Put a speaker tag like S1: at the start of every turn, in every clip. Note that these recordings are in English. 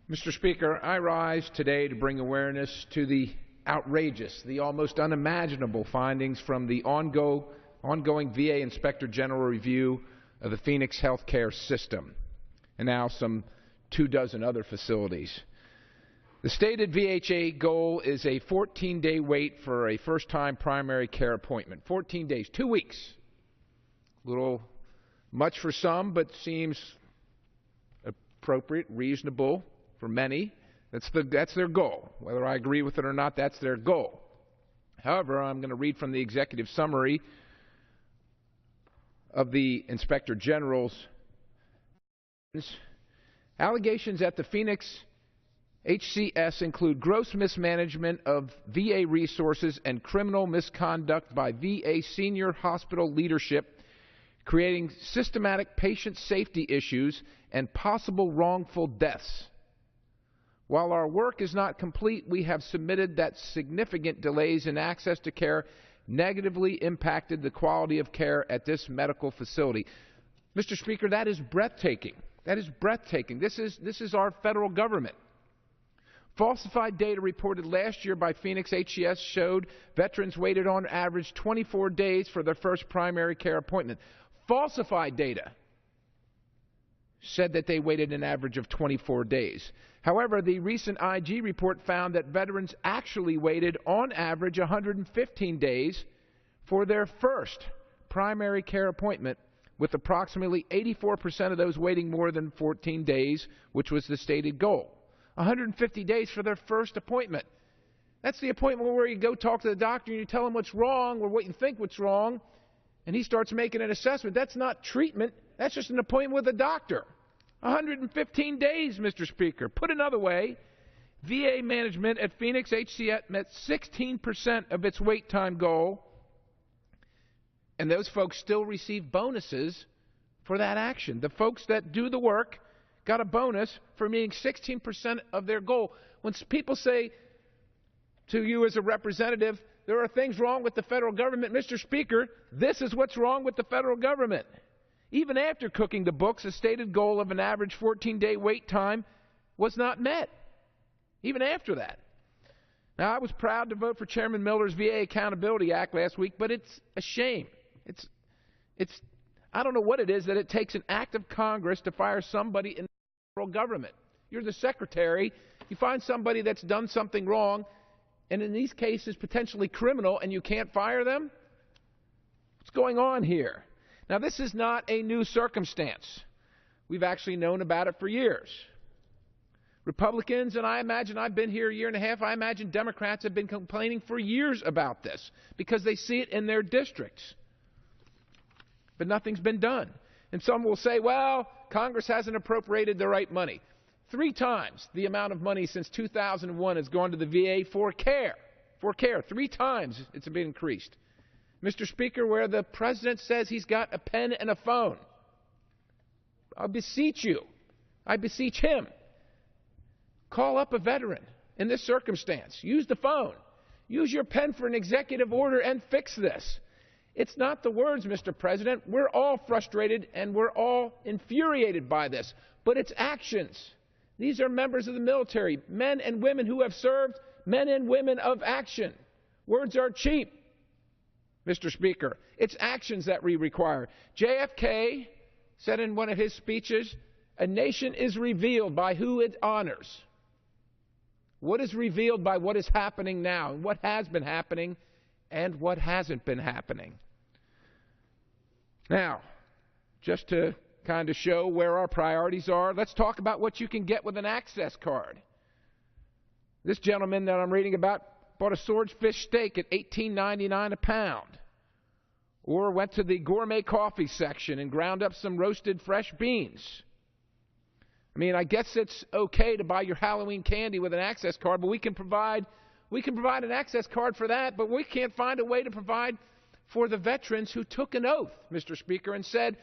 S1: Mr. Speaker, I rise today to bring awareness to the outrageous, the almost unimaginable findings from the ongoing VA Inspector General review of the Phoenix healthcare system, and now some 24 other facilities. The stated VHA goal is a 14-day wait for a first-time primary care appointment. 14 days, 2 weeks. A little much for some, but seems appropriate, reasonable for many. That's their goal. Whether I agree with it or not, that's their goal. However, I'm going to read from the executive summary of the Inspector General's allegations at the Phoenix HCS include gross mismanagement of VA resources and criminal misconduct by VA senior hospital leadership, creating systematic patient safety issues and possible wrongful deaths. While our work is not complete, we have submitted that significant delays in access to care negatively impacted the quality of care at this medical facility. Mr. Speaker, that is breathtaking. That is breathtaking. This is our federal government. Falsified data reported last year by Phoenix HCS showed veterans waited on average 24 days for their first primary care appointment. Falsified data said that they waited an average of 24 days. However, the recent IG report found that veterans actually waited on average 115 days for their first primary care appointment, with approximately 84% of those waiting more than 14 days, which was the stated goal. 150 days for their first appointment. That's the appointment where you go talk to the doctor and you tell him what's wrong or what you think what's wrong, and he starts making an assessment. That's not treatment. That's just an appointment with a doctor. 115 days, Mr. Speaker. Put another way, VA management at Phoenix HCS met 16% of its wait time goal, and those folks still receive bonuses for that action. The folks that do the work got a bonus for meeting 16% of their goal. When people say to you as a representative, there are things wrong with the federal government, Mr. Speaker, this is what's wrong with the federal government. Even after cooking the books, a stated goal of an average 14-day wait time was not met. Even after that. Now, I was proud to vote for Chairman Miller's VA Accountability Act last week, but it's a shame. I don't know what it is that it takes an act of Congress to fire somebody in the federal government. You're the secretary. You find somebody that's done something wrong, and in these cases potentially criminal, and you can't fire them? What's going on here? Now, this is not a new circumstance. We've actually known about it for years. Republicans, and I imagine I've been here a year and a half, I imagine Democrats have been complaining for years about this because they see it in their districts. But nothing's been done. And some will say, well, Congress hasn't appropriated the right money. 3 times the amount of money since 2001 has gone to the VA for care. For care. 3 times it's been increased. Mr. Speaker, where the President says he's got a pen and a phone, I beseech you, I beseech him, call up a veteran in this circumstance. Use the phone. Use your pen for an executive order and fix this. It's not the words, Mr. President. We're all frustrated and we're all infuriated by this, but it's actions. These are members of the military, men and women who have served, men and women of action. Words are cheap, Mr. Speaker. It's actions that we require. JFK said in one of his speeches, a nation is revealed by who it honors. What is revealed by what is happening now, and what has been happening, and what hasn't been happening. Now, just to kind of show where our priorities are, let's talk about what you can get with an access card. This gentleman that I'm reading about bought a swordfish steak at $18.99 a pound, or went to the gourmet coffee section and ground up some roasted fresh beans. I mean, I guess it's okay to buy your Halloween candy with an access card, but we can provide an access card for that, but we can't find a way to provide for the veterans who took an oath, Mr. Speaker, and said,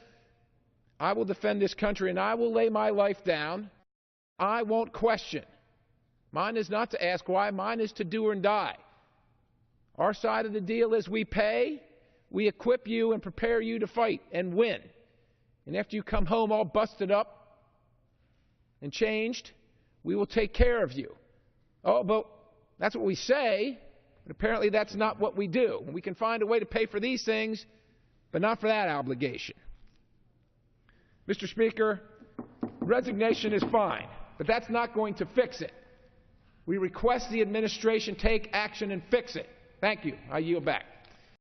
S1: I will defend this country and I will lay my life down. I won't question. Mine is not to ask why. Mine is to do or die. Our side of the deal is we pay, we equip you and prepare you to fight and win. And after you come home all busted up and changed, we will take care of you. Oh, but that's what we say, but apparently that's not what we do. We can find a way to pay for these things, but not for that obligation. Mr. Speaker, resignation is fine, but that's not going to fix it. We request the administration take action and fix it. Thank you. I yield back.